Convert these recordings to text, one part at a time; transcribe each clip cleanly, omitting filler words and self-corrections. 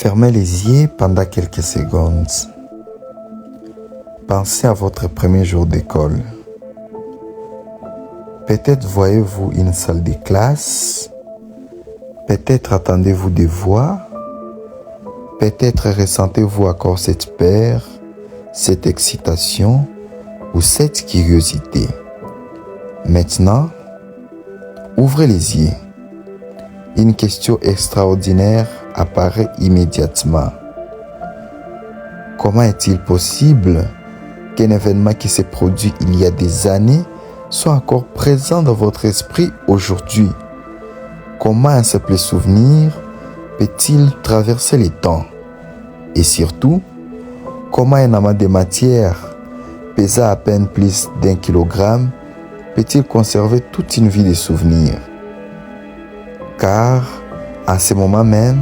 Fermez les yeux pendant quelques secondes. Pensez à votre premier jour d'école. Peut-être voyez-vous une salle de classe. Peut-être attendez-vous des voix. Peut-être ressentez-vous encore cette peur, cette excitation ou cette curiosité. Maintenant, ouvrez les yeux. Une question extraordinaire apparaît immédiatement. Comment est-il possible qu'un événement qui s'est produit il y a des années soit encore présent dans votre esprit aujourd'hui? Comment un simple souvenir peut-il traverser les temps? Et surtout, comment un amas de matière pesant à peine plus d'1 kilogramme peut-il conserver toute une vie de souvenirs? Car, à ce moment même,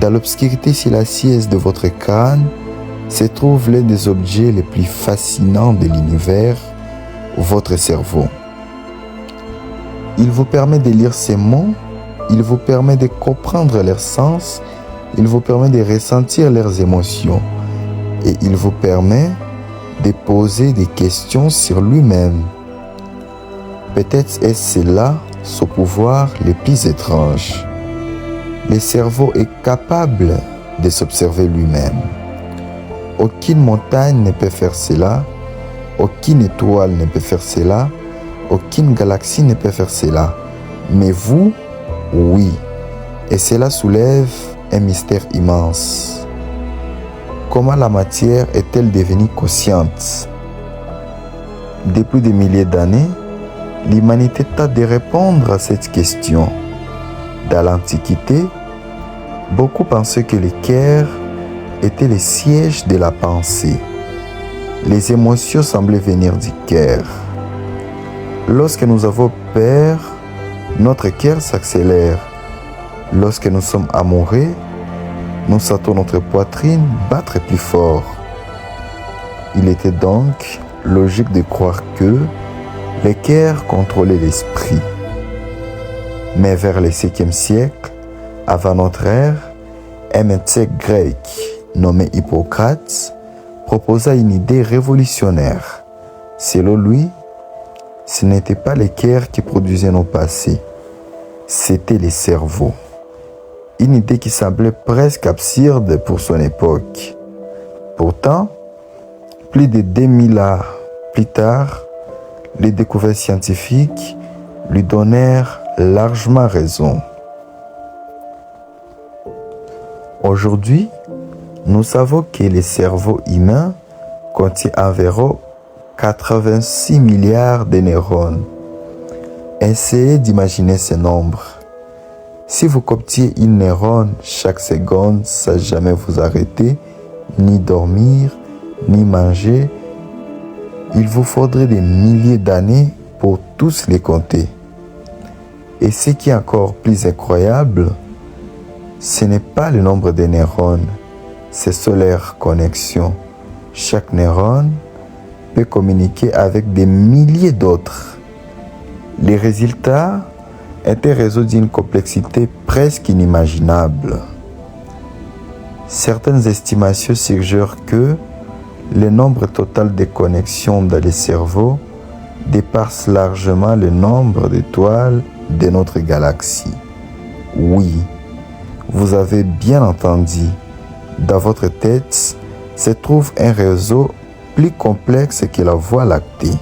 dans l'obscurité silencieuse de votre crâne, se trouve l'un des objets les plus fascinants de l'univers, votre cerveau. Il vous permet de lire ces mots, il vous permet de comprendre leur sens, il vous permet de ressentir leurs émotions et il vous permet de poser des questions sur lui-même. Peut-être est-ce là son pouvoir le plus étrange. Le cerveau est capable de s'observer lui-même. Aucune montagne ne peut faire cela, aucune étoile ne peut faire cela, aucune galaxie ne peut faire cela. Mais vous, oui. Et cela soulève un mystère immense. Comment la matière est-elle devenue consciente? Depuis des milliers d'années, l'humanité tente de répondre à cette question. Dans l'Antiquité, beaucoup pensaient que le cœur était le siège de la pensée. Les émotions semblaient venir du cœur. Lorsque nous avons peur, notre cœur s'accélère. Lorsque nous sommes amoureux, nous sentons notre poitrine battre plus fort. Il était donc logique de croire que le cœur contrôlait l'esprit. Mais vers le 5e siècle, avant notre ère, un médecin grec nommé Hippocrate proposa une idée révolutionnaire. Selon lui, ce n'était pas le cœur qui produisait nos passés, c'était le cerveau. Une idée qui semblait presque absurde pour son époque. Pourtant, plus de 2000 ans plus tard, les découvertes scientifiques lui donnèrent largement raison. Aujourd'hui, nous savons que le cerveau humain contient environ 86 milliards de neurones. Essayez d'imaginer ce nombre. Si vous copiez une neurone chaque seconde sans jamais vous arrêter, ni dormir, ni manger, il vous faudrait des milliers d'années pour tous les compter. Et ce qui est encore plus incroyable, ce n'est pas le nombre de neurones, c'est leur connexion. Chaque neurone peut communiquer avec des milliers d'autres. Les résultats est un réseau d'une complexité presque inimaginable. Certaines estimations suggèrent que le nombre total de connexions dans le cerveau dépasse largement le nombre d'étoiles de notre galaxie. Oui, vous avez bien entendu, dans votre tête se trouve un réseau plus complexe que la Voie lactée.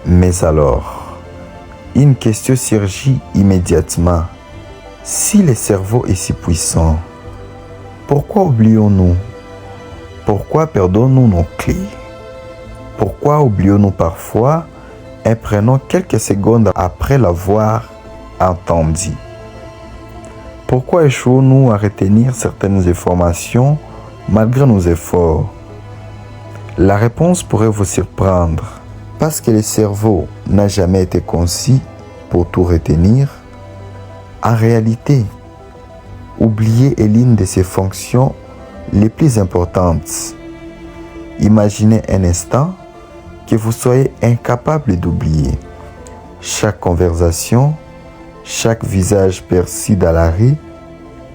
Mais alors, une question surgit immédiatement. Si le cerveau est si puissant, pourquoi oublions-nous? Pourquoi perdons-nous nos clés? Pourquoi oublions-nous parfois un prénom quelques secondes après l'avoir entendu? Pourquoi échouons-nous à retenir certaines informations malgré nos efforts? La réponse pourrait vous surprendre. Parce que le cerveau n'a jamais été conçu pour tout retenir, en réalité, oublier est l'une de ses fonctions les plus importantes. Imaginez un instant que vous soyez incapable d'oublier chaque conversation, chaque visage perçu dans la rue,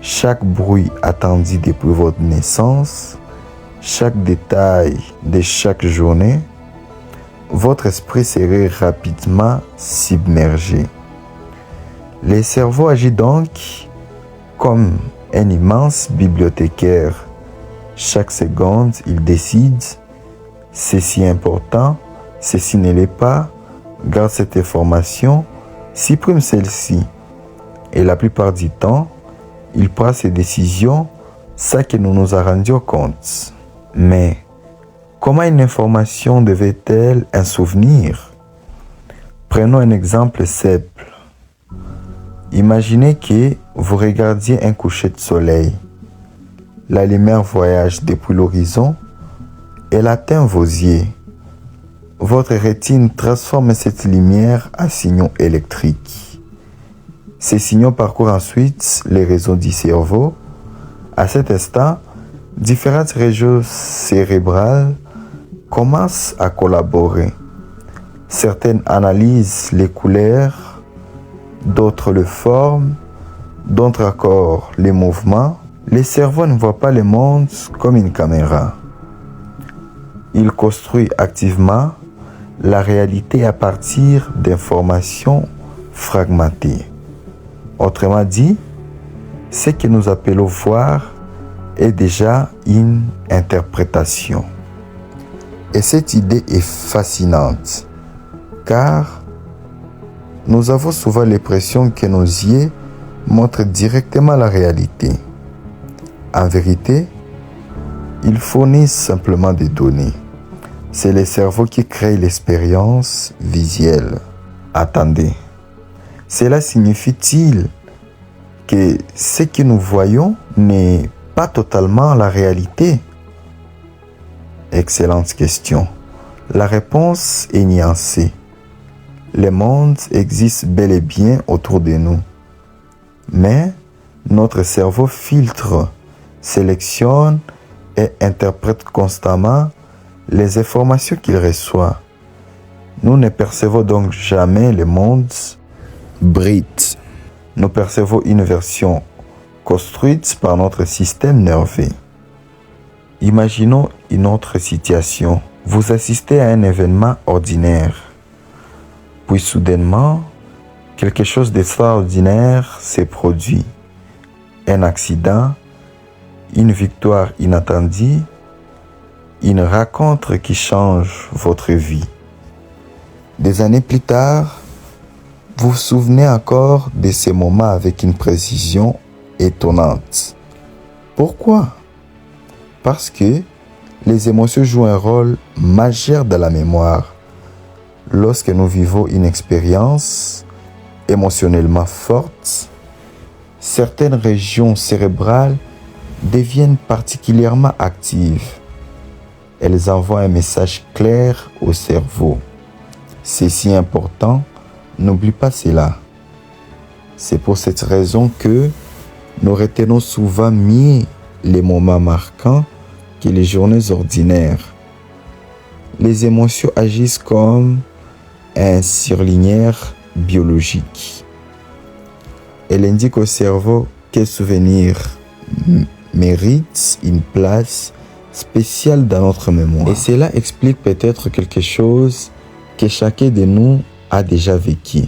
chaque bruit attendu depuis votre naissance, chaque détail de chaque journée, votre esprit serait rapidement submergé. Le cerveau agit donc comme un immense bibliothécaire. Chaque seconde, il décide, ceci est important, ceci ne l'est pas, garde cette information, supprime celle-ci. Et la plupart du temps, il prend ses décisions sans que nous nous en rendions compte. Mais comment une information devait-elle un souvenir? Prenons un exemple simple. Imaginez que vous regardiez un coucher de soleil. La lumière voyage depuis l'horizon, elle atteint vos yeux. Votre rétine transforme cette lumière en signaux électriques. Ces signaux parcourent ensuite les réseaux du cerveau. À cet instant, différentes régions cérébrales commencent à collaborer. Certaines analysent les couleurs, d'autres les formes, d'autres encore les mouvements. Le cerveau ne voit pas le monde comme une caméra. Il construit activement la réalité à partir d'informations fragmentées. Autrement dit, ce que nous appelons voir est déjà une interprétation. Et cette idée est fascinante, car nous avons souvent l'impression que nos yeux montrent directement la réalité. En vérité, ils fournissent simplement des données. C'est le cerveau qui crée l'expérience visuelle. Attendez, cela signifie-t-il que ce que nous voyons n'est pas totalement la réalité? Excellente question. La réponse est nuancée. Le monde existe bel et bien autour de nous. Mais notre cerveau filtre, sélectionne et interprète constamment les informations qu'il reçoit. Nous ne percevons donc jamais le monde brut. Nous percevons une version construite par notre système nerveux. Imaginons une autre situation. Vous assistez à un événement ordinaire. Puis soudainement, quelque chose d'extraordinaire s'est produit. Un accident, une victoire inattendue, une rencontre qui change votre vie. Des années plus tard, vous vous souvenez encore de ces moments avec une précision étonnante. Pourquoi? Parce que les émotions jouent un rôle majeur dans la mémoire. Lorsque nous vivons une expérience émotionnellement forte, certaines régions cérébrales deviennent particulièrement actives. Elles envoient un message clair au cerveau. C'est si important, n'oublie pas cela. C'est pour cette raison que nous retenons souvent mieux les moments marquants que les journées ordinaires. Les émotions agissent comme un surligneur biologique. Elle indique au cerveau quel souvenir mérite une place spéciale dans notre mémoire. Et cela explique peut-être quelque chose que chacun de nous a déjà vécu.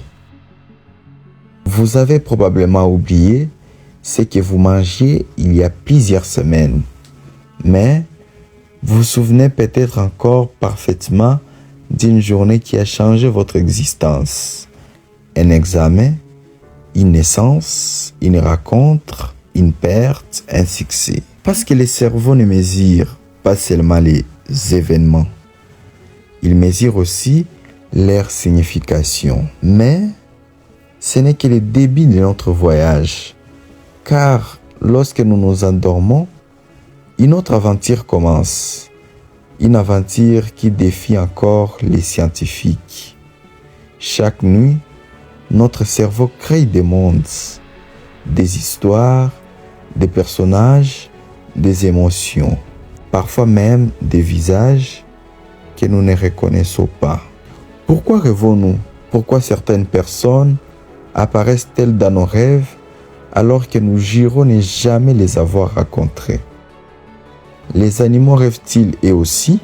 Vous avez probablement oublié ce que vous mangiez il y a plusieurs semaines, mais vous vous souvenez peut-être encore parfaitement d'une journée qui a changé votre existence. Un examen, une naissance, une rencontre, une perte, un succès. Parce que le cerveau ne mesure pas seulement les événements, il mesure aussi leur signification. Mais ce n'est que le début de notre voyage, car lorsque nous nous endormons, une autre aventure commence. Une aventure qui défie encore les scientifiques. Chaque nuit, notre cerveau crée des mondes, des histoires, des personnages, des émotions, parfois même des visages que nous ne reconnaissons pas. Pourquoi rêvons-nous? Pourquoi certaines personnes apparaissent-elles dans nos rêves alors que nous jurons ne jamais les avoir rencontrés. Les animaux rêvent-ils eux aussi?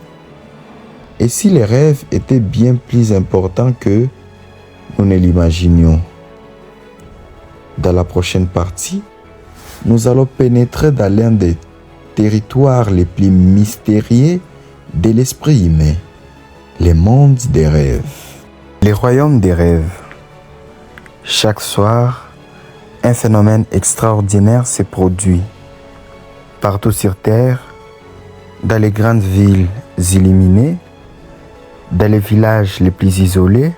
Et si les rêves étaient bien plus importants que nous ne l'imaginions? Dans la prochaine partie, nous allons pénétrer dans l'un des territoires les plus mystérieux de l'esprit humain, les mondes des rêves. Les royaumes des rêves. Chaque soir, un phénomène extraordinaire se produit. Partout sur Terre, dans les grandes villes illuminées, dans les villages les plus isolés,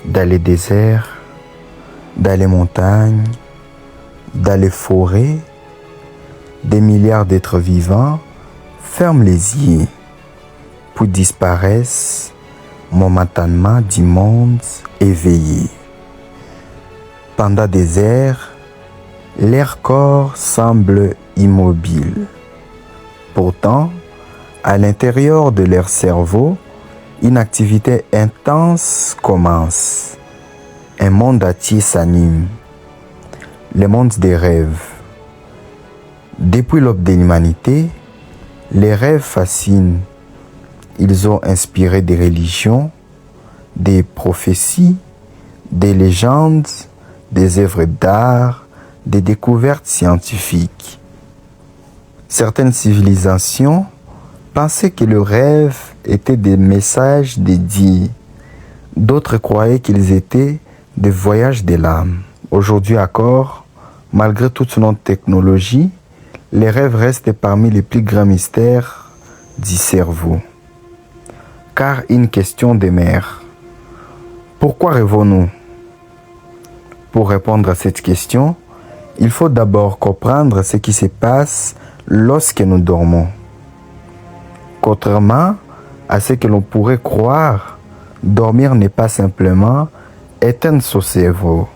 dans les déserts, dans les montagnes, dans les forêts, des milliards d'êtres vivants ferment les yeux, puis disparaissent momentanément du monde éveillé. Pendant des airs, leur corps semble immobile. Pourtant, à l'intérieur de leur cerveau, une activité intense commence. Un monde entier s'anime. Le monde des rêves. Depuis l'aube de l'humanité, les rêves fascinent. Ils ont inspiré des religions, des prophéties, des légendes, des œuvres d'art, des découvertes scientifiques. Certaines civilisations pensaient que le rêve était des messages dédiés. D'autres croyaient qu'ils étaient des voyages de l'âme. Aujourd'hui encore, malgré toute notre technologie, les rêves restent parmi les plus grands mystères du cerveau. Car une question demeure. Pourquoi rêvons-nous? Pour répondre à cette question, il faut d'abord comprendre ce qui se passe lorsque nous dormons. Contrairement à ce que l'on pourrait croire, dormir n'est pas simplement éteindre son cerveau.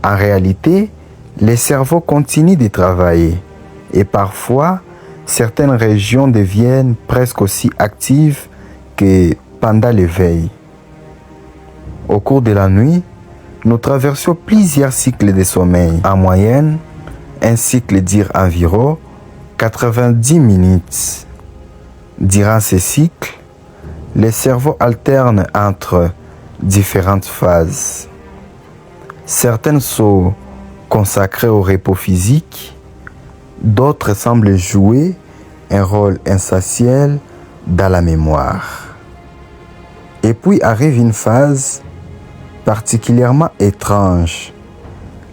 En réalité, le cerveau continue de travailler et parfois, certaines régions deviennent presque aussi actives que pendant l'éveil. Au cours de la nuit, nous traversons plusieurs cycles de sommeil. En moyenne, un cycle dure environ 90 minutes. Durant ces cycles, le cerveau alterne entre différentes phases. Certaines sont consacrées au repos physique, d'autres semblent jouer un rôle essentiel dans la mémoire. Et puis arrive une phase particulièrement étrange,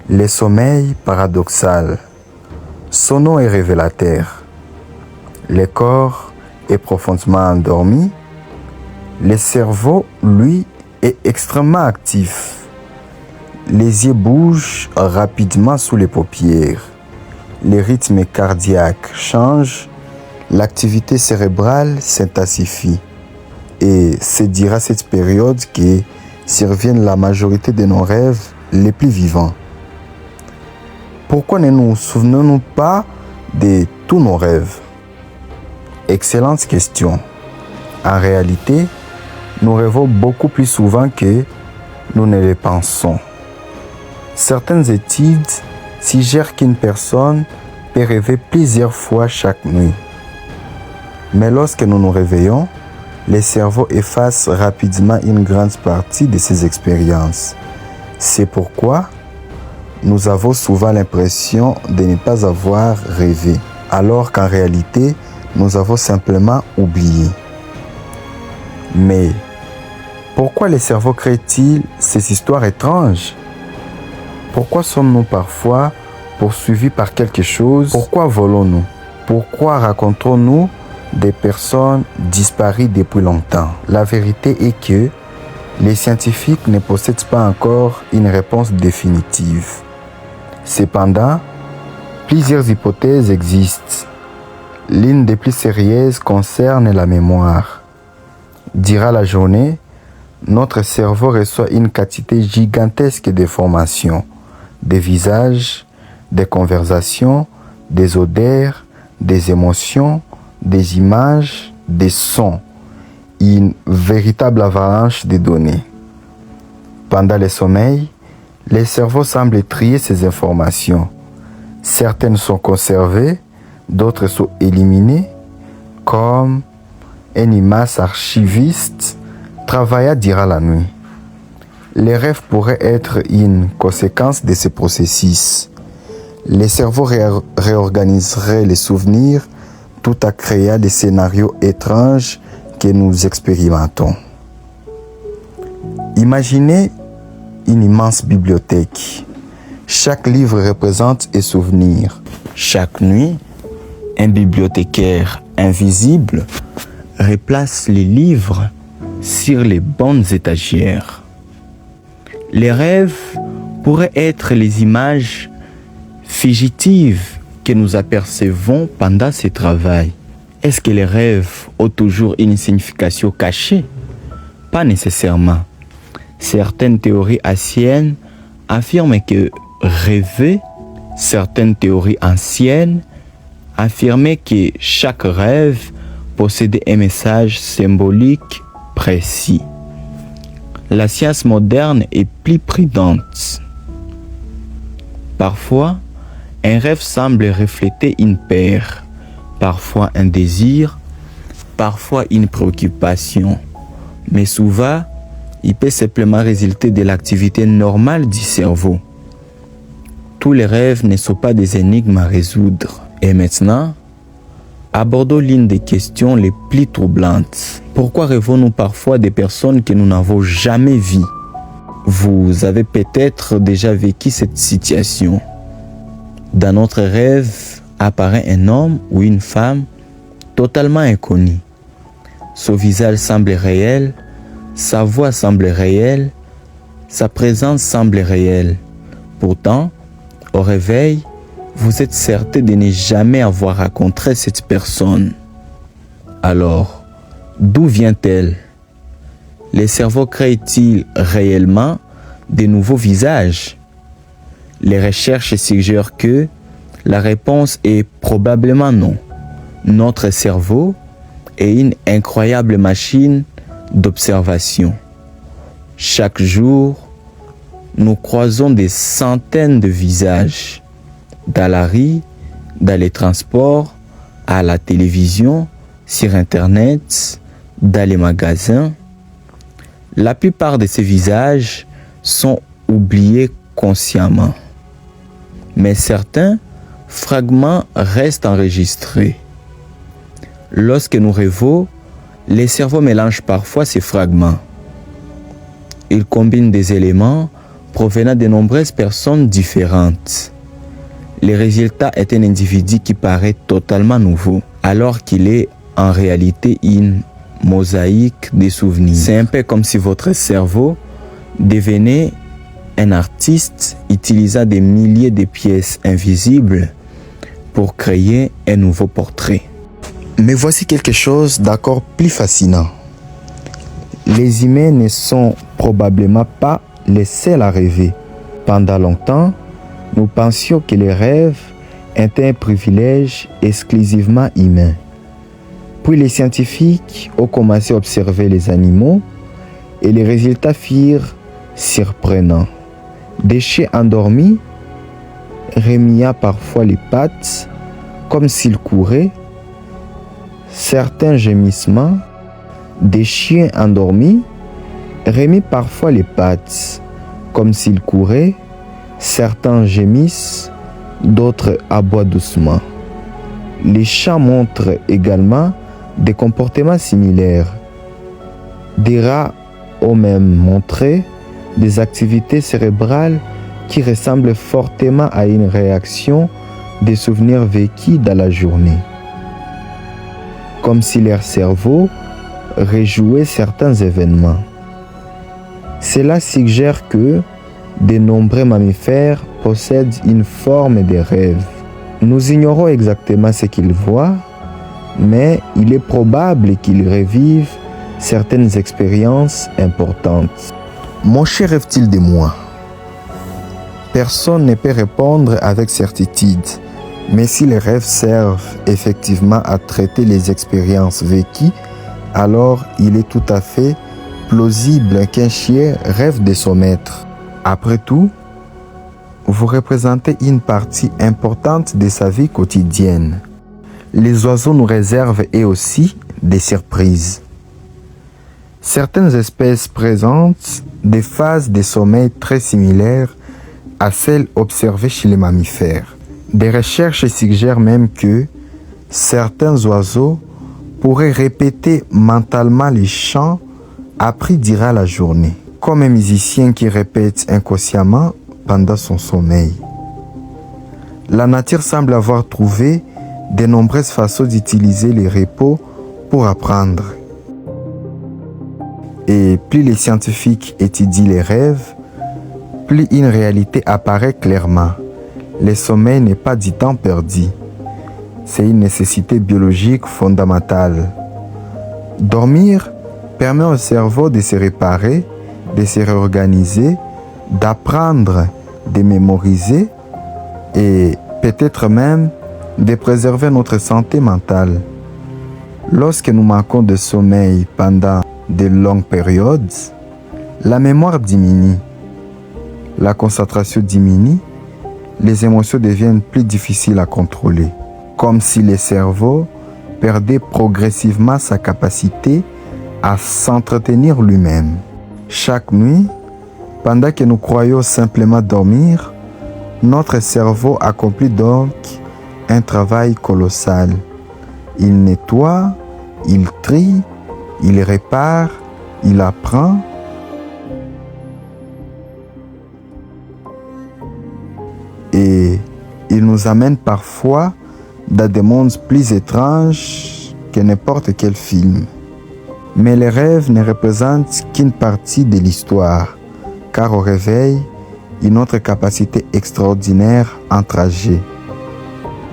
le sommeil paradoxal. Son nom est révélateur. Le corps est profondément endormi. Le cerveau, lui, est extrêmement actif. Les yeux bougent rapidement sous les paupières. Le rythme cardiaque change. L'activité cérébrale s'intensifie. Et c'est durant cette période que surviennent la majorité de nos rêves les plus vivants. Pourquoi ne nous souvenons-nous pas de tous nos rêves? Excellente question. En réalité, nous rêvons beaucoup plus souvent que nous ne le pensons. Certaines études suggèrent qu'une personne peut rêver plusieurs fois chaque nuit. Mais lorsque nous nous réveillons, le cerveau efface rapidement une grande partie de ces expériences. C'est pourquoi nous avons souvent l'impression de ne pas avoir rêvé, alors qu'en réalité, nous avons simplement oublié. Mais pourquoi le cerveau crée-t-il ces histoires étranges? Pourquoi sommes-nous parfois poursuivis par quelque chose? Pourquoi volons-nous? Pourquoi racontons-nous des personnes disparues depuis longtemps? La vérité est que les scientifiques ne possèdent pas encore une réponse définitive. Cependant, plusieurs hypothèses existent. L'une des plus sérieuses concerne la mémoire. Durant la journée, notre cerveau reçoit une quantité gigantesque d'informations, des visages, des conversations, des odeurs, des émotions, des images, des sons, une véritable avalanche de données. Pendant le sommeil, Les cerveaux semblent trier ces informations. Certaines sont conservées, d'autres sont éliminées, comme un immense archiviste travailla durant la nuit. Les rêves pourraient être une conséquence de ces processus. Les cerveaux réorganiseraient les souvenirs tout en créant des scénarios étranges que nous expérimentons. Imaginez une immense bibliothèque. Chaque livre représente un souvenir. Chaque nuit, un bibliothécaire invisible replace les livres sur les bonnes étagères. Les rêves pourraient être les images fugitives que nous apercevons pendant ce travail. Est-ce que les rêves ont toujours une signification cachée? Pas nécessairement. Certaines théories anciennes affirment que rêver, certaines théories anciennes affirmaient que chaque rêve possédait un message symbolique précis. La science moderne est plus prudente. Parfois, un rêve semble refléter une peur, parfois un désir, parfois une préoccupation, mais souvent, il peut simplement résulter de l'activité normale du cerveau. Tous les rêves ne sont pas des énigmes à résoudre. Et maintenant, abordons l'une des questions les plus troublantes. Pourquoi rêvons-nous parfois des personnes que nous n'avons jamais vues? Vous avez peut-être déjà vécu cette situation. Dans notre rêve apparaît un homme ou une femme totalement inconnu. Son visage semble réel, sa voix semble réelle, sa présence semble réelle. Pourtant, au réveil, vous êtes certain de ne jamais avoir rencontré cette personne. Alors, d'où vient-elle? Les cerveaux créent-ils réellement de nouveaux visages? Les recherches suggèrent que la réponse est probablement non. Notre cerveau est une incroyable machine d'observation. Chaque jour, nous croisons des centaines de visages dans la rue, dans les transports, à la télévision, sur Internet, dans les magasins. La plupart de ces visages sont oubliés consciemment, mais certains fragments restent enregistrés. Lorsque nous rêvons, les cerveaux mélangent parfois ces fragments. Ils combinent des éléments provenant de nombreuses personnes différentes. Le résultat est un individu qui paraît totalement nouveau, alors qu'il est en réalité une mosaïque de souvenirs. C'est un peu comme si votre cerveau devenait un artiste utilisant des milliers de pièces invisibles pour créer un nouveau portrait. Mais voici quelque chose d'encore plus fascinant. Les humains ne sont probablement pas les seuls à rêver. Pendant longtemps, nous pensions que les rêves étaient un privilège exclusivement humain. Puis les scientifiques ont commencé à observer les animaux et les résultats furent surprenants. Des chiens endormis remuaient parfois les pattes comme s'ils couraient. Certains gémissements des chiens endormis remuaient parfois les pattes comme s'ils couraient. Certains gémissent, d'autres aboient doucement. Les chats montrent également des comportements similaires. Des rats ont même montré des activités cérébrales qui ressemblent fortement à une réaction des souvenirs vécus dans la journée, comme si leur cerveau rejouait certains événements. Cela suggère que de nombreux mammifères possèdent une forme de rêve. Nous ignorons exactement ce qu'ils voient, mais il est probable qu'ils revivent certaines expériences importantes. Mon cher rêve-t-il de moi? Personne ne peut répondre avec certitude, mais si les rêves servent effectivement à traiter les expériences vécues, alors il est tout à fait plausible qu'un chien rêve de son maître. Après tout, vous représentez une partie importante de sa vie quotidienne. Les oiseaux nous réservent eux aussi des surprises. Certaines espèces présentent des phases de sommeil très similaires à celles observées chez les mammifères. Des recherches suggèrent même que certains oiseaux pourraient répéter mentalement les chants appris durant la journée, comme un musicien qui répète inconsciemment pendant son sommeil. La nature semble avoir trouvé de nombreuses façons d'utiliser les repos pour apprendre. Et plus les scientifiques étudient les rêves, plus une réalité apparaît clairement. Le sommeil n'est pas du temps perdu. C'est une nécessité biologique fondamentale. Dormir permet au cerveau de se réparer, de se réorganiser, d'apprendre, de mémoriser et peut-être même de préserver notre santé mentale. Lorsque nous manquons de sommeil pendant de longues périodes, la mémoire diminue, la concentration diminue, les émotions deviennent plus difficiles à contrôler, comme si le cerveau perdait progressivement sa capacité à s'entretenir lui-même. Chaque nuit, pendant que nous croyons simplement dormir, notre cerveau accomplit donc un travail colossal. Il nettoie, il trie, il répare, il apprend. Et il nous amène parfois dans des mondes plus étranges que n'importe quel film. Mais les rêves ne représentent qu'une partie de l'histoire, car au réveil, une autre capacité extraordinaire entre âgés,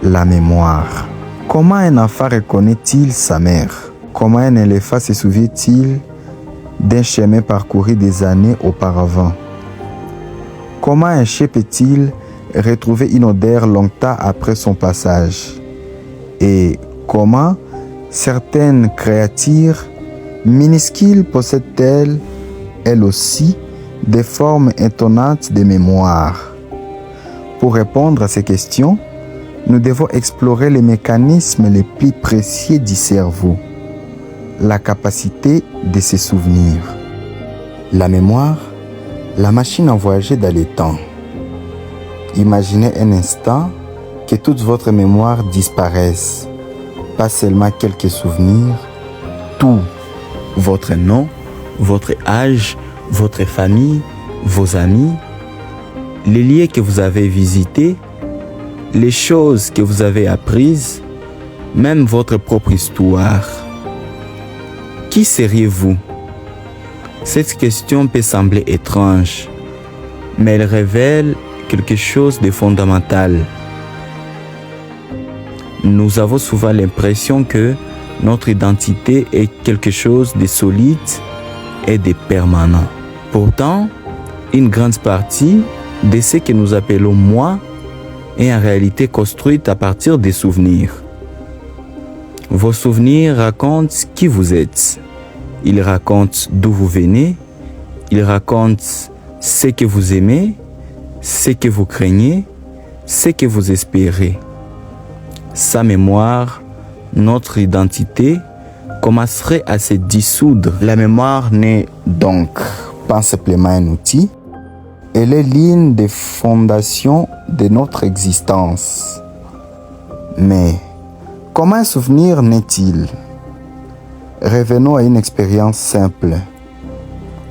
la mémoire. Comment un enfant reconnaît-il sa mère? Comment un éléphant se souvient-il d'un chemin parcouru des années auparavant? Comment un chien peut-il retrouver une odeur longtemps après son passage? Et comment certaines créatures minuscules possèdent-elles, elles aussi, des formes étonnantes de mémoire? Pour répondre à ces questions, nous devons explorer les mécanismes les plus précieux du cerveau, la capacité de se souvenir. La mémoire, la machine à voyager dans le temps. Imaginez un instant que toute votre mémoire disparaisse, pas seulement quelques souvenirs, tout. Votre nom, votre âge, votre famille, vos amis, les lieux que vous avez visités, les choses que vous avez apprises, même votre propre histoire. Qui seriez-vous? Cette question peut sembler étrange, mais elle révèle quelque chose de fondamental. Nous avons souvent l'impression que notre identité est quelque chose de solide et de permanent. Pourtant, une grande partie de ce que nous appelons moi est en réalité construite à partir des souvenirs. Vos souvenirs racontent qui vous êtes. Ils racontent d'où vous venez. Ils racontent ce que vous aimez, ce que vous craignez, ce que vous espérez. Sa mémoire, notre identité, commencerait à se dissoudre. La mémoire n'est donc pas simplement un outil, elle est l'une des fondations de notre existence. Mais comment un souvenir naît-il? Revenons à une expérience simple.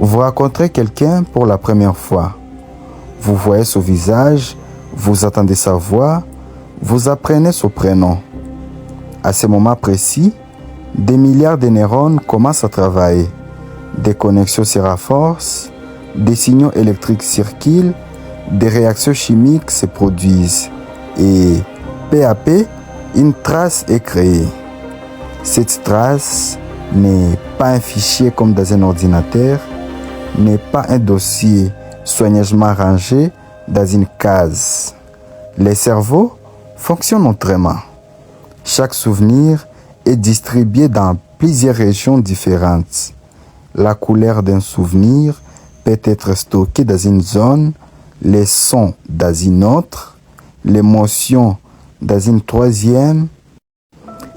Vous rencontrez quelqu'un pour la première fois. Vous voyez son visage, vous entendez sa voix, vous apprenez son prénom. À ce moment précis, des milliards de neurones commencent à travailler. Des connexions se renforcent, des signaux électriques circulent, des réactions chimiques se produisent et peu à peu, une trace est créée. Cette trace n'est pas un fichier comme dans un ordinateur, n'est pas un dossier soigneusement rangé dans une case. Le cerveau fonctionne autrement. Chaque souvenir est distribué dans plusieurs régions différentes. La couleur d'un souvenir peut être stockée dans une zone, les sons dans une autre, l'émotion dans une troisième.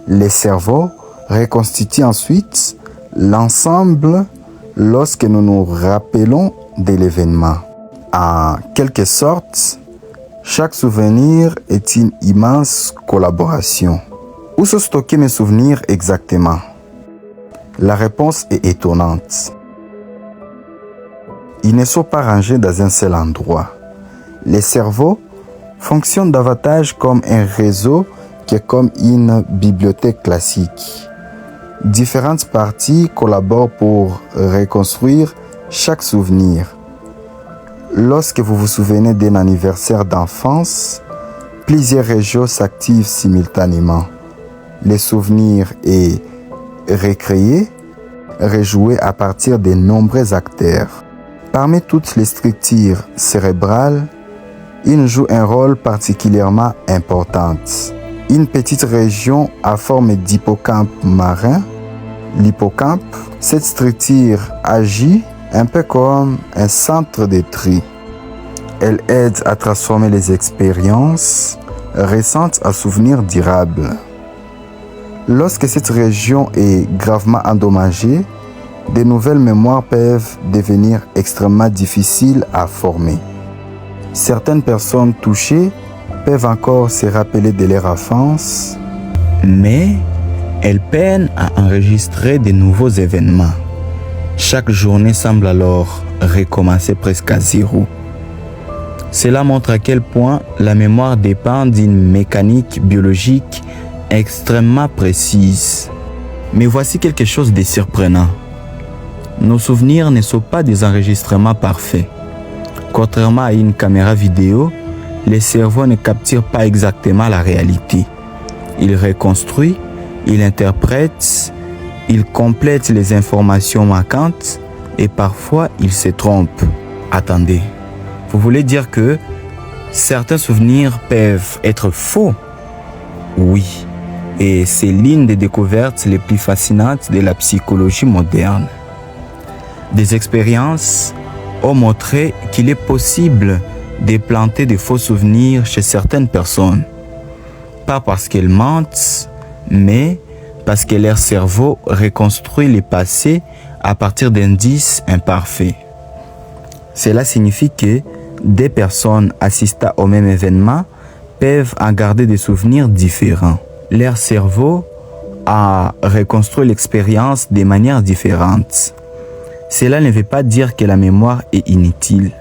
Le cerveau reconstitue ensuite l'ensemble lorsque nous nous rappelons de l'événement. En quelque sorte, chaque souvenir est une immense collaboration. Où sont stockés mes souvenirs exactement? La réponse est étonnante. Ils ne sont pas rangés dans un seul endroit. Le cerveau fonctionne davantage comme un réseau que comme une bibliothèque classique. Différentes parties collaborent pour reconstruire chaque souvenir. Lorsque vous vous souvenez d'un anniversaire d'enfance, plusieurs régions s'activent simultanément. Le souvenir est recréé, rejoué à partir de nombreux acteurs. Parmi toutes les structures cérébrales, une joue un rôle particulièrement important. Une petite région à forme d'hippocampe marin, l'hippocampe, cette structure agit un peu comme un centre de tri. Elle aide à transformer les expériences récentes en souvenirs durables. Lorsque cette région est gravement endommagée, de nouvelles mémoires peuvent devenir extrêmement difficiles à former. Certaines personnes touchées peuvent encore se rappeler de leur enfance, mais elles peinent à enregistrer de nouveaux événements. Chaque journée semble alors recommencer presque à zéro. Cela montre à quel point la mémoire dépend d'une mécanique biologique extrêmement précise. Mais voici quelque chose de surprenant. Nos souvenirs ne sont pas des enregistrements parfaits. Contrairement à une caméra vidéo, le cerveau ne capture pas exactement la réalité. Il reconstruit, il interprète, il complète les informations manquantes et parfois il se trompe. Attendez, vous voulez dire que certains souvenirs peuvent être faux? Oui, et c'est l'une des découvertes les plus fascinantes de la psychologie moderne. Des expériences ont montré qu'il est possible de planter de faux souvenirs chez certaines personnes. Pas parce qu'elles mentent, mais parce que leur cerveau reconstruit le passé à partir d'indices imparfaits. Cela signifie que des personnes assistant au même événement peuvent en garder des souvenirs différents. Leur cerveau a reconstruit l'expérience de manière différente. Cela ne veut pas dire que la mémoire est inutile.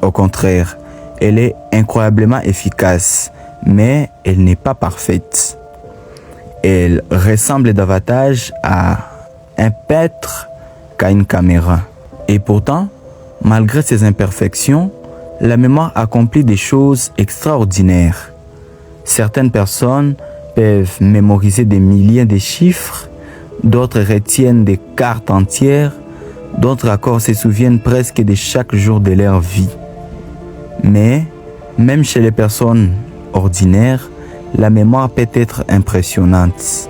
Au contraire, elle est incroyablement efficace, mais elle n'est pas parfaite. Elle ressemble davantage à un peintre qu'à une caméra. Et pourtant, malgré ses imperfections, la mémoire accomplit des choses extraordinaires. Certaines personnes peuvent mémoriser des milliers de chiffres, d'autres retiennent des cartes entières, d'autres encore se souviennent presque de chaque jour de leur vie. Mais, même chez les personnes ordinaires, la mémoire peut être impressionnante.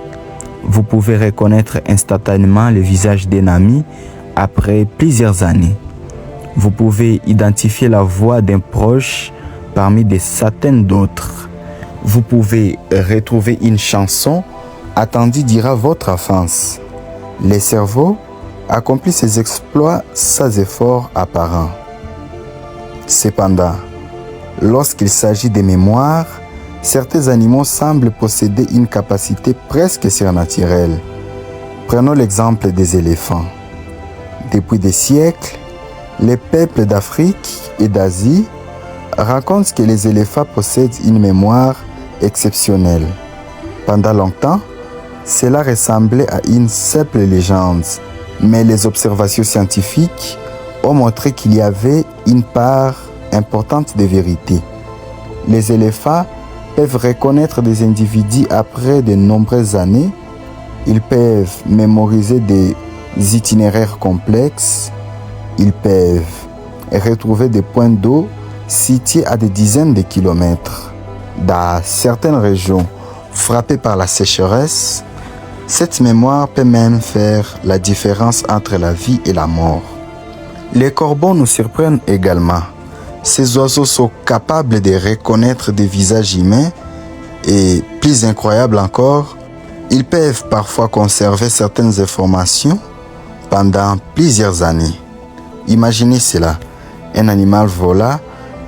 Vous pouvez reconnaître instantanément le visage d'un ami après plusieurs années. Vous pouvez identifier la voix d'un proche parmi des centaines d'autres. Vous pouvez retrouver une chanson attendue durant votre enfance. Le cerveau accomplit ses exploits sans effort apparent. Cependant, lorsqu'il s'agit de mémoire, certains animaux semblent posséder une capacité presque surnaturelle. Prenons l'exemple des éléphants. Depuis des siècles, les peuples d'Afrique et d'Asie racontent que les éléphants possèdent une mémoire exceptionnelle. Pendant longtemps, cela ressemblait à une simple légende, mais les observations scientifiques ont montré qu'il y avait une part importante de vérité. Les éléphants peuvent reconnaître des individus après de nombreuses années. Ils peuvent mémoriser des itinéraires complexes. Ils peuvent retrouver des points d'eau situés à des dizaines de kilomètres. Dans certaines régions frappées par la sécheresse, cette mémoire peut même faire la différence entre la vie et la mort. Les corbeaux nous surprennent également. Ces oiseaux sont capables de reconnaître des visages humains et, plus incroyable encore, ils peuvent parfois conserver certaines informations pendant plusieurs années. Imaginez cela, un animal volant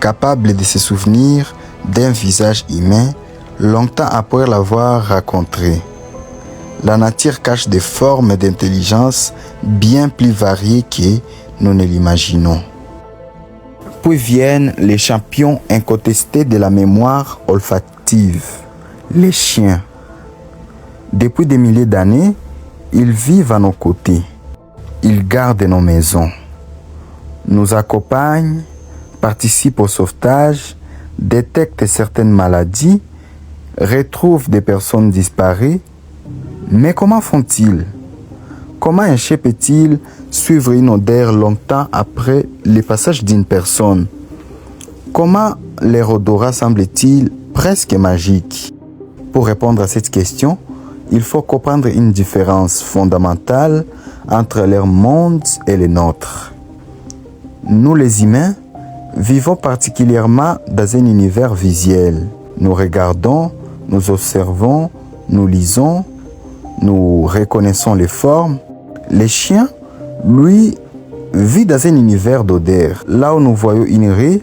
capable de se souvenir d'un visage humain longtemps après l'avoir rencontré. La nature cache des formes d'intelligence bien plus variées que nous ne l'imaginons. Puis viennent les champions incontestés de la mémoire olfactive, les chiens. Depuis des milliers d'années, ils vivent à nos côtés. Ils gardent nos maisons, nous accompagnent, participent au sauvetage, détectent certaines maladies, retrouvent des personnes disparues. Mais comment font-ils? Comment un chien peut-il suivre une odeur longtemps après le passage d'une personne? Comment leur odorat semble-t-il presque magique? Pour répondre à cette question, il faut comprendre une différence fondamentale entre leur monde et le nôtre. Nous les humains vivons particulièrement dans un univers visuel. Nous regardons, nous observons, nous lisons, nous reconnaissons les formes. Les chiens, lui, vit dans un univers d'odeur. Là où nous voyons une rue,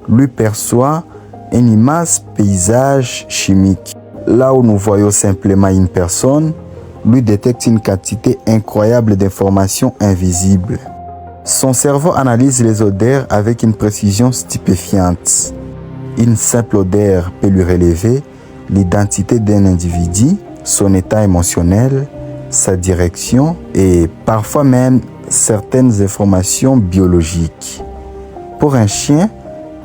lui perçoit un immense paysage chimique. Là où nous voyons simplement une personne, lui détecte une quantité incroyable d'informations invisibles. Son cerveau analyse les odeurs avec une précision stupéfiante. Une simple odeur peut lui relever l'identité d'un individu, son état émotionnel, sa direction et parfois même certaines informations biologiques. Pour un chien,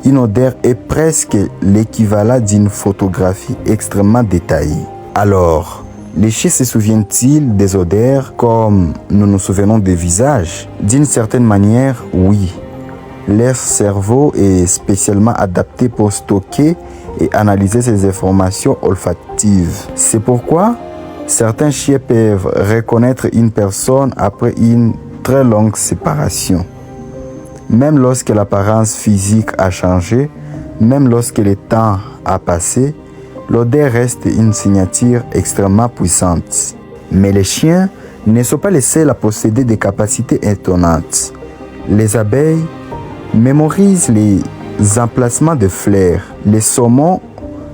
une odeur est presque l'équivalent d'une photographie extrêmement détaillée. Alors, les chiens se souviennent-ils des odeurs comme nous nous souvenons des visages? D'une certaine manière, oui. Leur cerveau est spécialement adapté pour stocker et analyser ces informations olfactives. C'est pourquoi certains chiens peuvent reconnaître une personne après une très longue séparation. Même lorsque l'apparence physique a changé, même lorsque le temps a passé, l'odeur reste une signature extrêmement puissante. Mais les chiens ne sont pas les seuls à posséder des capacités étonnantes. Les abeilles mémorisent les emplacements de fleurs. Les saumons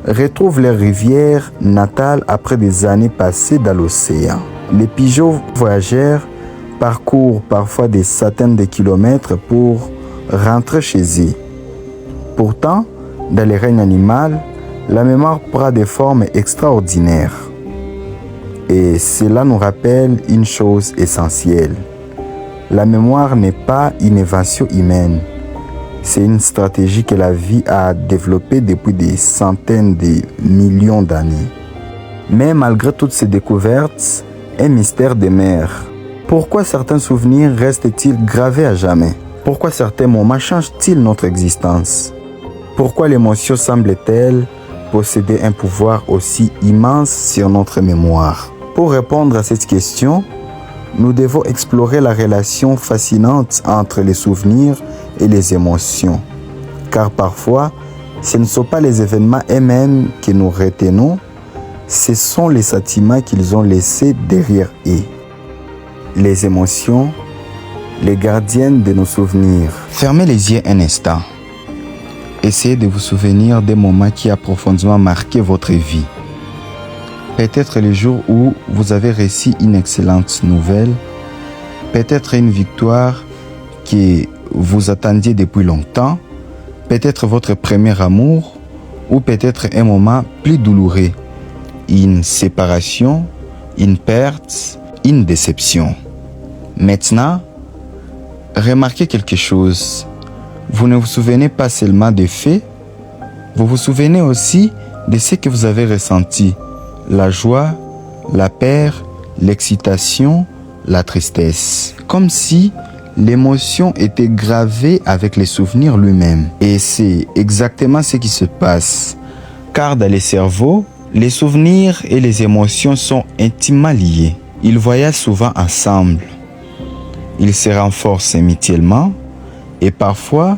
retrouvent leurs rivières natales après des années passées dans l'océan. Les pigeons voyageurs parcourent parfois des centaines de kilomètres pour rentrer chez eux. Pourtant, dans le règne animal, la mémoire prend des formes extraordinaires. Et cela nous rappelle une chose essentielle. La mémoire n'est pas une invention humaine. C'est une stratégie que la vie a développée depuis des centaines de millions d'années. Mais malgré toutes ces découvertes, un mystère demeure. Pourquoi certains souvenirs restent-ils gravés à jamais? Pourquoi certains moments changent-ils notre existence? Pourquoi l'émotion semble-t-elle posséder un pouvoir aussi immense sur notre mémoire? Pour répondre à cette question, nous devons explorer la relation fascinante entre les souvenirs et les émotions. Car parfois, ce ne sont pas les événements eux-mêmes que nous retenons, ce sont les sentiments qu'ils ont laissés derrière eux. Les émotions, les gardiennes de nos souvenirs. Fermez les yeux un instant. Essayez de vous souvenir des moments qui ont profondément marqué votre vie. Peut-être le jour où vous avez reçu une excellente nouvelle, peut-être une victoire que vous attendiez depuis longtemps, peut-être votre premier amour, ou peut-être un moment plus douloureux, une séparation, une perte, une déception. Maintenant, remarquez quelque chose. Vous ne vous souvenez pas seulement des faits, vous vous souvenez aussi de ce que vous avez ressenti. La joie, la peur, l'excitation, la tristesse. Comme si l'émotion était gravée avec les souvenirs lui-même. Et c'est exactement ce qui se passe. Car dans le cerveau, les souvenirs et les émotions sont intimement liés. Ils voyagent souvent ensemble. Ils se renforcent mutuellement et parfois,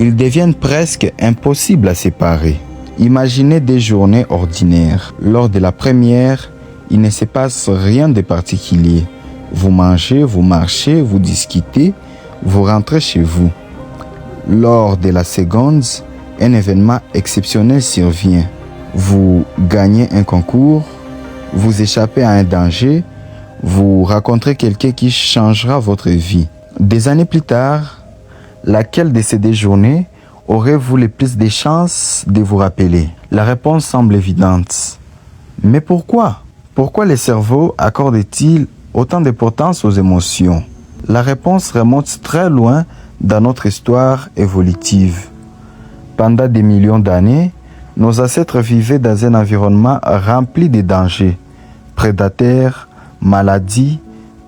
Ils deviennent presque impossibles à séparer. Imaginez des journées ordinaires. Lors de la première, il ne se passe rien de particulier. Vous mangez, vous marchez, vous discutez, vous rentrez chez vous. Lors de la seconde, un événement exceptionnel survient. Vous gagnez un concours, vous échappez à un danger, vous rencontrez quelqu'un qui changera votre vie. Des années plus tard, laquelle de ces deux journées aurez-vous le plus de chances de vous rappeler? La réponse semble évidente. Mais pourquoi? Pourquoi le cerveau accorde-t-il autant d'importance aux émotions? La réponse remonte très loin dans notre histoire évolutive. Pendant des millions d'années, nos ancêtres vivaient dans un environnement rempli de dangers, prédateurs, maladies,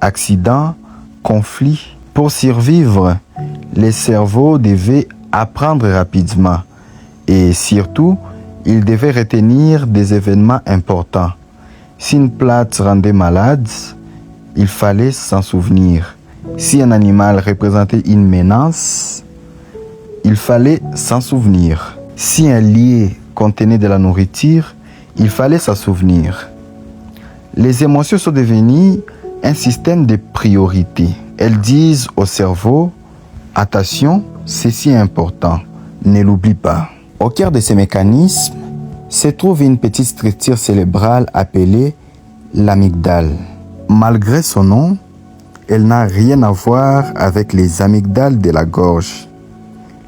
accidents, conflits. Pour survivre, les cerveaux devaient apprendre rapidement et surtout, ils devaient retenir des événements importants. Si une plante rendait malade, il fallait s'en souvenir. Si un animal représentait une menace, il fallait s'en souvenir. Si un lieu contenait de la nourriture, il fallait s'en souvenir. Les émotions sont devenues un système de priorité. Elles disent au cerveau, attention, ceci est important, ne l'oublie pas. Au cœur de ces mécanismes se trouve une petite structure cérébrale appelée l'amygdale. Malgré son nom, elle n'a rien à voir avec les amygdales de la gorge.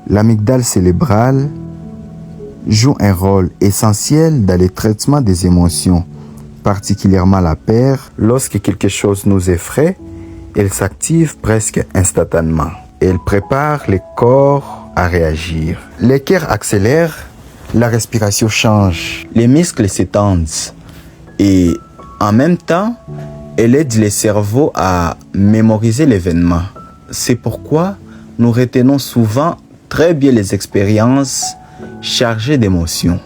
L'amygdale cérébrale joue un rôle essentiel dans le traitement des émotions, particulièrement la peur. Lorsque quelque chose nous effraie, elle s'active presque instantanément. Elle prépare le corps à réagir. Le cœur accélère, la respiration change, les muscles s'étendent et en même temps, elle aide le cerveau à mémoriser l'événement. C'est pourquoi nous retenons souvent très bien les expériences chargées d'émotions.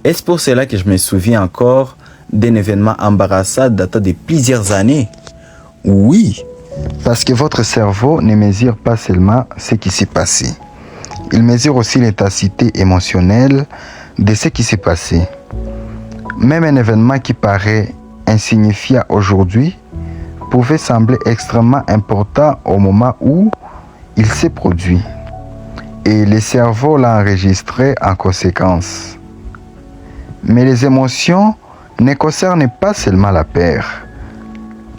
Est-ce pour cela que je me souviens encore d'un événement embarrassant datant de plusieurs années? Oui, parce que votre cerveau ne mesure pas seulement ce qui s'est passé. Il mesure aussi l'intensité émotionnelle de ce qui s'est passé. Même un événement qui paraît insignifiant aujourd'hui pouvait sembler extrêmement important au moment où il s'est produit. Et le cerveau l'a enregistré en conséquence. Mais les émotions ne concernent pas seulement la peur.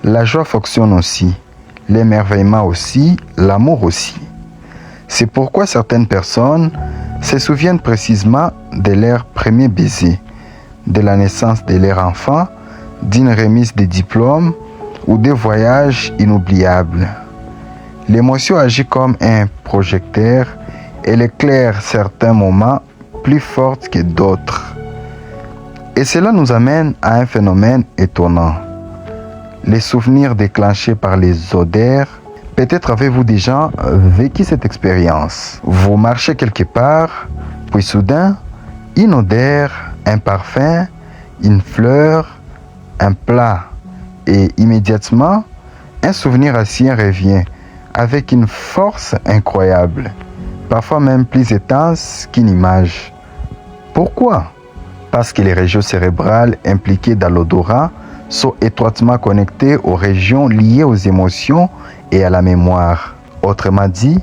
La joie fonctionne aussi, l'émerveillement aussi, l'amour aussi. C'est pourquoi certaines personnes se souviennent précisément de leur premier baiser, de la naissance de leur enfant, d'une remise de diplôme ou de voyages inoubliables. L'émotion agit comme un projecteur. Elle éclaire certains moments plus forts que d'autres. Et cela nous amène à un phénomène étonnant. Les souvenirs déclenchés par les odeurs. Peut-être avez-vous déjà vécu cette expérience. Vous marchez quelque part, puis soudain, une odeur, un parfum, une fleur, un plat. Et immédiatement, un souvenir ancien revient avec une force incroyable, parfois même plus intense qu'une image. Pourquoi? Parce que les régions cérébrales impliquées dans l'odorat sont étroitement connectées aux régions liées aux émotions et à la mémoire. Autrement dit,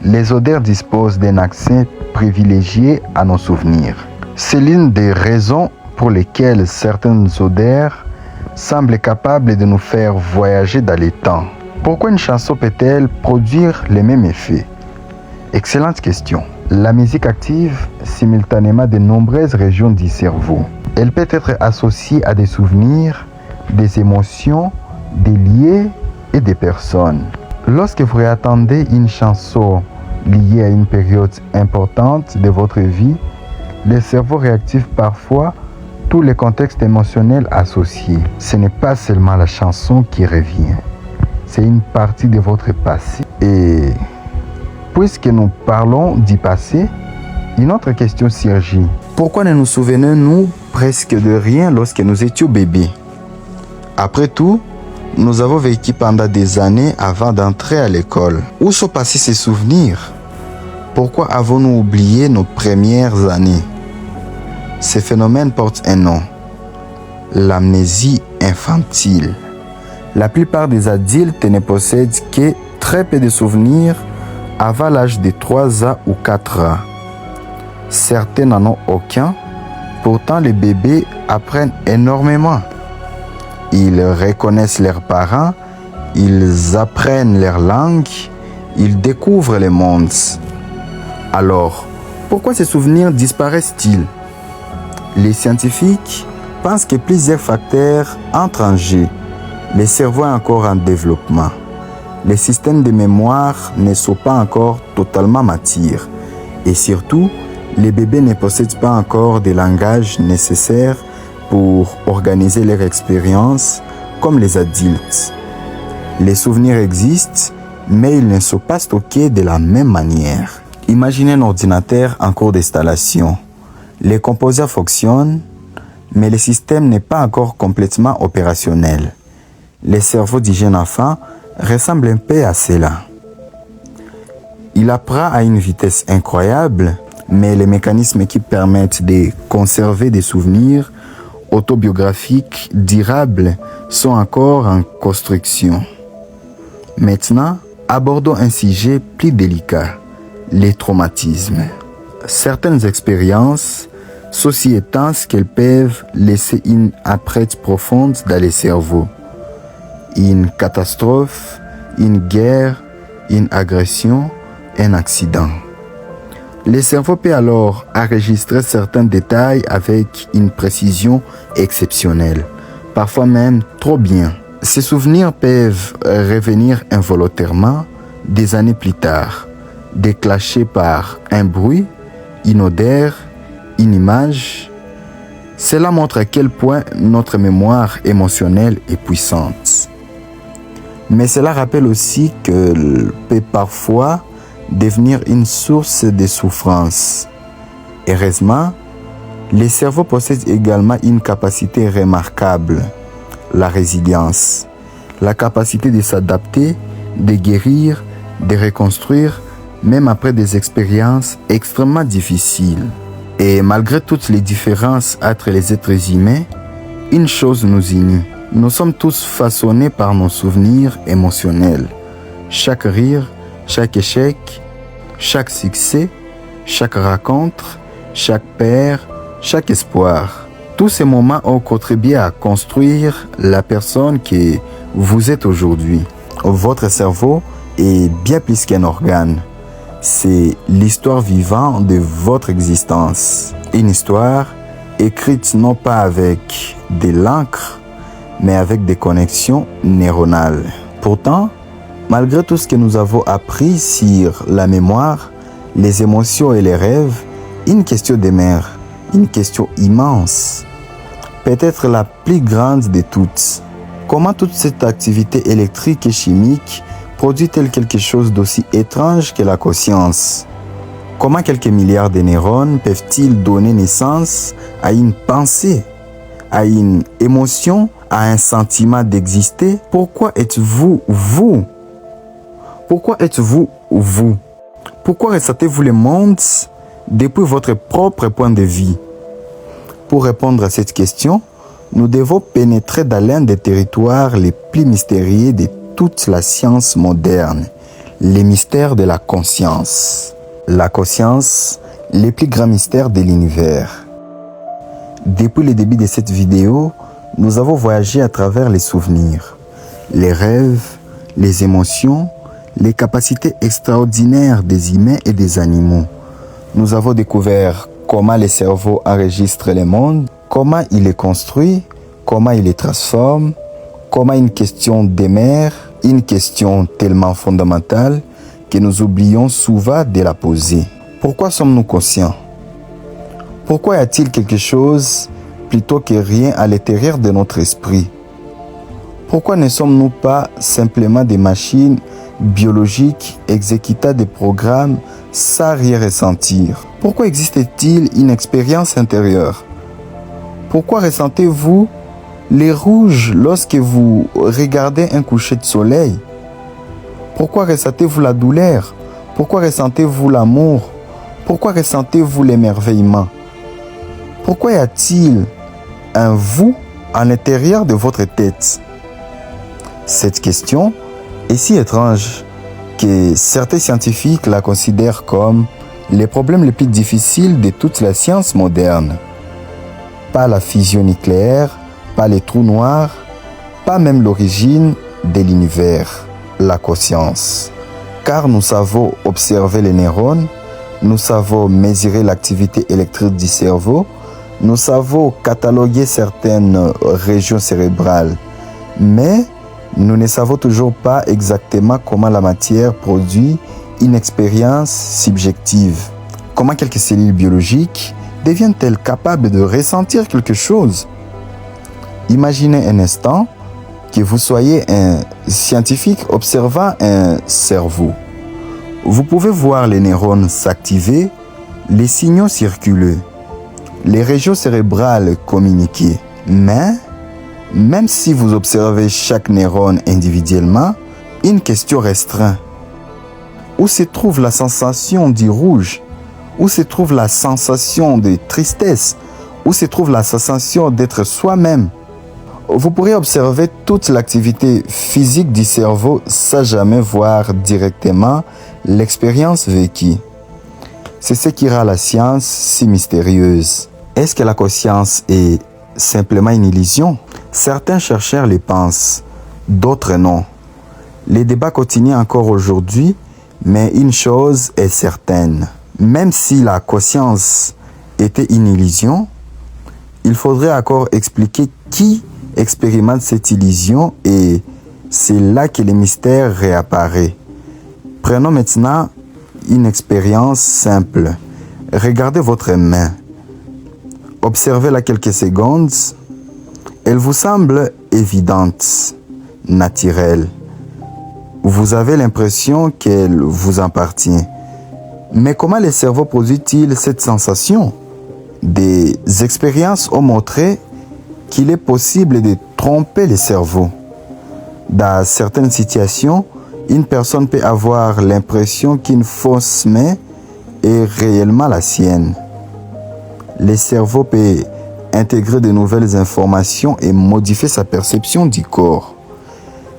les odeurs disposent d'un accès privilégié à nos souvenirs. C'est l'une des raisons pour lesquelles certaines odeurs semblent capables de nous faire voyager dans le temps. Pourquoi une chanson peut-elle produire les mêmes effets? Excellente question. La musique active simultanément de nombreuses régions du cerveau. Elle peut être associée à des souvenirs, des émotions, des lieux et des personnes. Lorsque vous réentendez une chanson liée à une période importante de votre vie, le cerveau réactive parfois tous les contextes émotionnels associés. Ce n'est pas seulement la chanson qui revient, c'est une partie de votre passé. Et puisque nous parlons du passé, une autre question surgit. Pourquoi ne nous souvenons-nous presque de rien lorsque nous étions bébés? Après tout, nous avons vécu pendant des années avant d'entrer à l'école. Où sont passés ces souvenirs? Pourquoi avons-nous oublié nos premières années? Ces phénomènes portent un nom, l'amnésie infantile. La plupart des adultes ne possèdent que très peu de souvenirs avant l'âge de 3 ans ou 4 ans. Certains n'en ont aucun, pourtant les bébés apprennent énormément. Ils reconnaissent leurs parents, ils apprennent leur langue, ils découvrent le monde. Alors, pourquoi ces souvenirs disparaissent-ils? Les scientifiques pensent que plusieurs facteurs entrent en jeu. Le cerveau est encore en développement. Les systèmes de mémoire ne sont pas encore totalement matures. Et surtout, les bébés ne possèdent pas encore de langage nécessaire pour organiser leur expérience comme les adultes. Les souvenirs existent, mais ils ne sont pas stockés de la même manière. Imaginez un ordinateur en cours d'installation. Les composants fonctionnent, mais le système n'est pas encore complètement opérationnel. Le cerveau du jeune enfant ressemble un peu à cela. Il apprend à une vitesse incroyable, mais les mécanismes qui permettent de conserver des souvenirs autobiographiques durables sont encore en construction. Maintenant, abordons un sujet plus délicat, les traumatismes. Certaines expériences, ceci étant ce qu'elles peuvent laisser une empreinte profonde dans le cerveau. Une catastrophe, une guerre, une agression, un accident. Le cerveau peut alors enregistrer certains détails avec une précision exceptionnelle, parfois même trop bien. Ces souvenirs peuvent revenir involontairement des années plus tard, déclenchés par un bruit, une odeur, une image. Cela montre à quel point notre mémoire émotionnelle est puissante. Mais cela rappelle aussi qu'elle peut parfois devenir une source de souffrance. Heureusement, le cerveau possède également une capacité remarquable, la résilience, la capacité de s'adapter, de guérir, de reconstruire, même après des expériences extrêmement difficiles. Et malgré toutes les différences entre les êtres humains, une chose nous unit. Nous sommes tous façonnés par nos souvenirs émotionnels. Chaque rire, chaque échec, chaque succès, chaque rencontre, chaque peur, chaque espoir. Tous ces moments ont contribué à construire la personne que vous êtes aujourd'hui. Votre cerveau est bien plus qu'un organe. C'est l'histoire vivante de votre existence. Une histoire écrite non pas avec de l'encre, mais avec des connexions neuronales. Pourtant, malgré tout ce que nous avons appris sur la mémoire, les émotions et les rêves, une question demeure, une question immense, peut-être la plus grande de toutes. Comment toute cette activité électrique et chimique produit-elle quelque chose d'aussi étrange que la conscience? Comment quelques milliards de neurones peuvent-ils donner naissance à une pensée, à une émotion, à un sentiment d'exister? Pourquoi êtes-vous vous? Pourquoi êtes-vous vous? Pourquoi ressentez-vous le monde depuis votre propre point de vue? Pour répondre à cette question, nous devons pénétrer dans l'un des territoires les plus mystérieux de toute la science moderne, les mystères de la conscience. La conscience, les plus grands mystères de l'univers. Depuis le début de cette vidéo, nous avons voyagé à travers les souvenirs, les rêves, les émotions, les capacités extraordinaires des humains et des animaux. Nous avons découvert comment le cerveau enregistre le monde, comment il est construit, comment il les transforme, comment une question demeure, une question tellement fondamentale que nous oublions souvent de la poser. Pourquoi sommes-nous conscients? Pourquoi y a-t-il quelque chose plutôt que rien à l'intérieur de notre esprit? Pourquoi ne sommes-nous pas simplement des machines biologiques exécutant des programmes sans rien ressentir? Pourquoi existe-t-il une expérience intérieure? Pourquoi ressentez-vous les rouges lorsque vous regardez un coucher de soleil? Pourquoi ressentez-vous la douleur? Pourquoi ressentez-vous l'amour? Pourquoi ressentez-vous l'émerveillement? Pourquoi y a-t-il un vous à l'intérieur de votre tête? Cette question est si étrange que certains scientifiques la considèrent comme les problèmes les plus difficiles de toute la science moderne. Pas la fusion nucléaire, pas les trous noirs, pas même l'origine de l'univers, la conscience. Car nous savons observer les neurones, nous savons mesurer l'activité électrique du cerveau, nous savons cataloguer certaines régions cérébrales, mais nous ne savons toujours pas exactement comment la matière produit une expérience subjective. Comment quelques cellules biologiques deviennent-elles capables de ressentir quelque chose? Imaginez un instant que vous soyez un scientifique observant un cerveau. Vous pouvez voir les neurones s'activer, les signaux circuler, les régions cérébrales communiquer. Mais, même si vous observez chaque neurone individuellement, une question restreint. Où se trouve la sensation du rouge? Où se trouve la sensation de tristesse? Où se trouve la sensation d'être soi-même? Vous pourrez observer toute l'activité physique du cerveau sans jamais voir directement l'expérience vécue. C'est ce qui rend la science si mystérieuse. Est-ce que la conscience est simplement une illusion? Certains chercheurs le pensent, d'autres non. Les débats continuent encore aujourd'hui, mais une chose est certaine. Même si la conscience était une illusion, il faudrait encore expliquer qui expérimente cette illusion et c'est là que le mystère réapparaît. Prenons maintenant une expérience simple. Regardez votre main. Observez-la quelques secondes. Elle vous semble évidente, naturelle. Vous avez l'impression qu'elle vous appartient. Mais comment le cerveau produit-il cette sensation? Des expériences ont montré qu'il est possible de tromper le cerveau. Dans certaines situations, une personne peut avoir l'impression qu'une fausse main est réellement la sienne. Le cerveau peut intégrer de nouvelles informations et modifier sa perception du corps.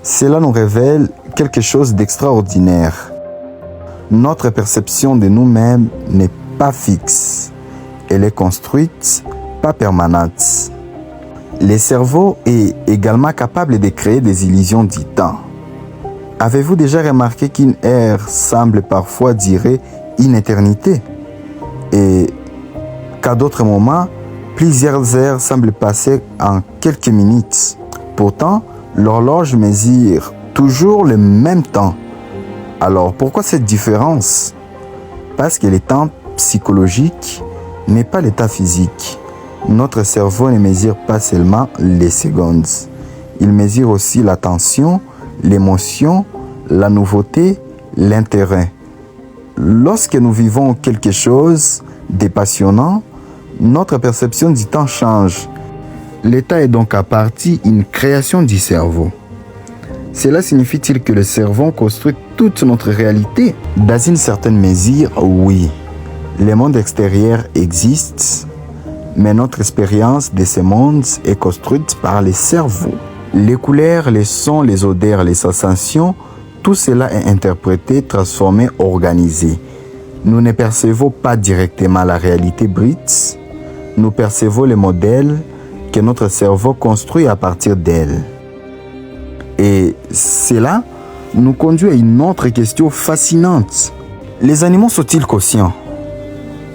Cela nous révèle quelque chose d'extraordinaire. Notre perception de nous-mêmes n'est pas fixe. Elle est construite, pas permanente. Le cerveau est également capable de créer des illusions du temps. Avez-vous déjà remarqué qu'une heure semble parfois durer une éternité et qu'à d'autres moments, plusieurs heures semblent passer en quelques minutes? Pourtant, l'horloge mesure toujours le même temps. Alors pourquoi cette différence? Parce que le temps psychologique n'est pas l'état physique. Notre cerveau ne mesure pas seulement les secondes. Il mesure aussi l'attention, l'émotion, la nouveauté, l'intérêt. Lorsque nous vivons quelque chose de passionnant, notre perception du temps change. L'état est donc à partie une création du cerveau. Cela signifie-t-il que le cerveau construit toute notre réalité? Dans une certaine mesure, oui. Le monde extérieur existe, mais notre expérience de ce monde est construite par le cerveau. Les couleurs, les sons, les odeurs, les sensations, tout cela est interprété, transformé, organisé. Nous ne percevons pas directement la réalité brute, nous percevons les modèles que notre cerveau construit à partir d'elle. Et cela nous conduit à une autre question fascinante. Les animaux sont-ils conscients?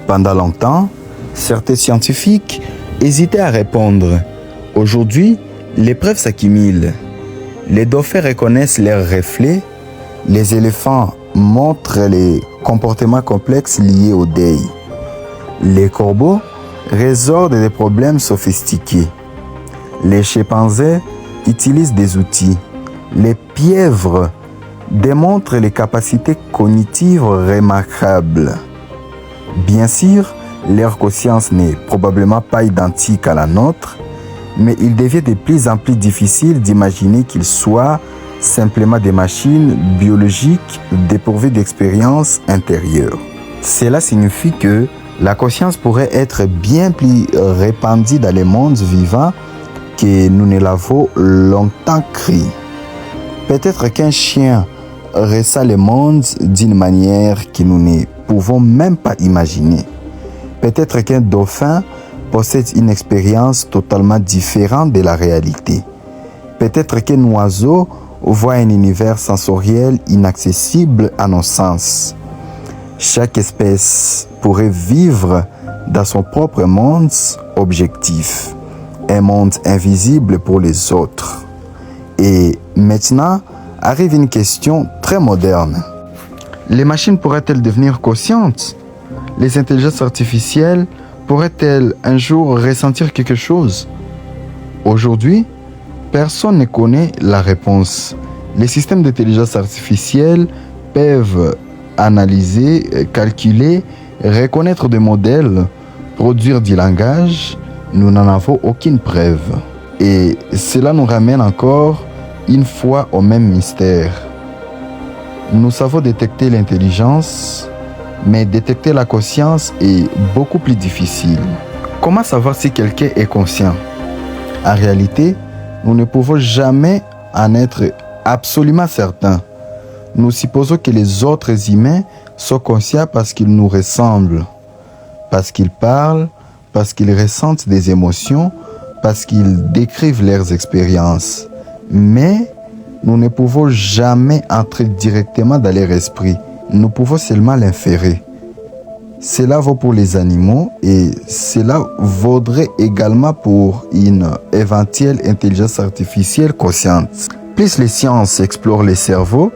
Pendant longtemps, certains scientifiques hésitaient à répondre. Aujourd'hui, les preuves s'accumulent. Les dauphins reconnaissent leurs reflets. Les éléphants montrent les comportements complexes liés au deuil. Les corbeaux résolvent des problèmes sophistiqués. Les chimpanzés utilisent des outils. Les pieuvres démontrent les capacités cognitives remarquables. Bien sûr, leur conscience n'est probablement pas identique à la nôtre, mais il devient de plus en plus difficile d'imaginer qu'ils soient simplement des machines biologiques dépourvues d'expérience intérieure. Cela signifie que la conscience pourrait être bien plus répandue dans les mondes vivants que nous ne l'avons longtemps cru. Peut-être qu'un chien ressent le monde d'une manière que nous ne pouvons même pas imaginer. Peut-être qu'un dauphin possède une expérience totalement différente de la réalité. Peut-être qu'un oiseau voit un univers sensoriel inaccessible à nos sens. Chaque espèce pourrait vivre dans son propre monde objectif, un monde invisible pour les autres. Et maintenant, arrive une question très moderne. Les machines pourraient-elles devenir conscientes? Les intelligences artificielles pourraient-elles un jour ressentir quelque chose? Aujourd'hui, personne ne connaît la réponse. Les systèmes d'intelligence artificielle peuvent analyser, calculer, reconnaître des modèles, produire du langage. Nous n'en avons aucune preuve. Et cela nous ramène encore une fois au même mystère. Nous savons détecter l'intelligence, mais détecter la conscience est beaucoup plus difficile. Comment savoir si quelqu'un est conscient? En réalité, nous ne pouvons jamais en être absolument certains. Nous supposons que les autres humains sont conscients parce qu'ils nous ressemblent, parce qu'ils parlent, parce qu'ils ressentent des émotions, parce qu'ils décrivent leurs expériences. Mais nous ne pouvons jamais entrer directement dans leur esprit. Nous pouvons seulement l'inférer. Cela vaut pour les animaux et cela vaudrait également pour une éventuelle intelligence artificielle consciente. Plus les sciences explorent les cerveaux,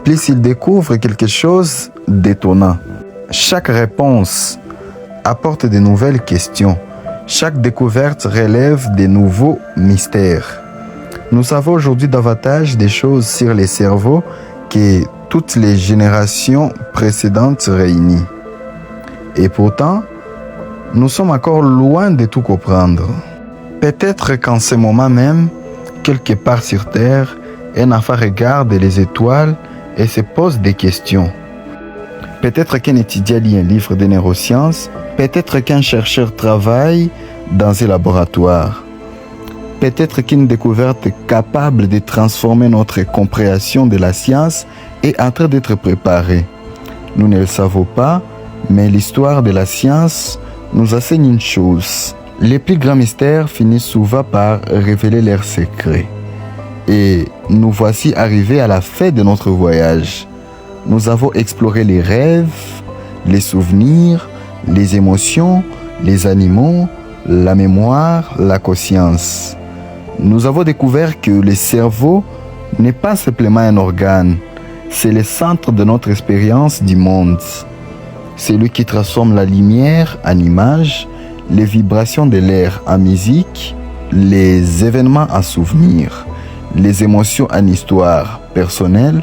plus ils découvrent quelque chose d'étonnant. Chaque réponse apporte de nouvelles questions. Chaque découverte relève de nouveaux mystères. Nous savons aujourd'hui davantage des choses sur les cerveaux que toutes les générations précédentes réunies. Et pourtant, nous sommes encore loin de tout comprendre. Peut-être qu'en ce moment même, quelque part sur Terre, un enfant regarde les étoiles et se pose des questions. Peut-être qu'un étudiant lit un livre de neurosciences, peut-être qu'un chercheur travaille dans un laboratoire. Peut-être qu'une découverte capable de transformer notre compréhension de la science est en train d'être préparée. Nous ne le savons pas, mais l'histoire de la science nous enseigne une chose. Les plus grands mystères finissent souvent par révéler leurs secrets. Et nous voici arrivés à la fin de notre voyage. Nous avons exploré les rêves, les souvenirs, les émotions, les animaux, la mémoire, la conscience. Nous avons découvert que le cerveau n'est pas simplement un organe, c'est le centre de notre expérience du monde. C'est lui qui transforme la lumière en image, les vibrations de l'air en musique, les événements en souvenirs, les émotions en histoire personnelle.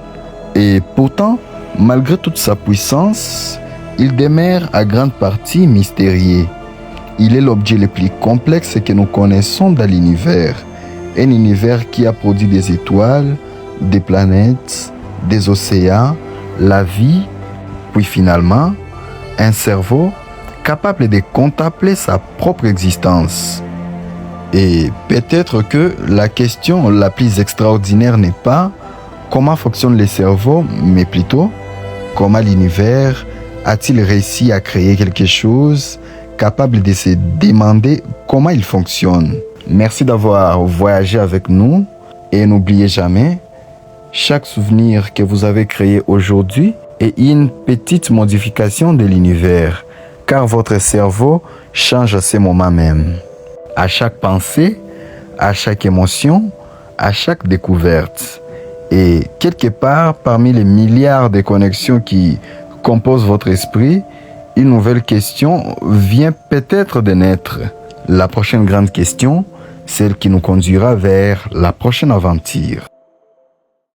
Et pourtant, malgré toute sa puissance, il demeure à grande partie mystérieux. Il est l'objet le plus complexe que nous connaissons dans l'univers. Un univers qui a produit des étoiles, des planètes, des océans, la vie, puis finalement, un cerveau capable de contempler sa propre existence. Et peut-être que la question la plus extraordinaire n'est pas comment fonctionne le cerveau, mais plutôt comment l'univers a-t-il réussi à créer quelque chose capable de se demander comment il fonctionne. Merci d'avoir voyagé avec nous et n'oubliez jamais, chaque souvenir que vous avez créé aujourd'hui est une petite modification de l'univers, car votre cerveau change à ce moment même. À chaque pensée, à chaque émotion, à chaque découverte. Et quelque part, parmi les milliards de connexions qui composent votre esprit, une nouvelle question vient peut-être de naître. La prochaine grande question, celle qui nous conduira vers la prochaine aventure.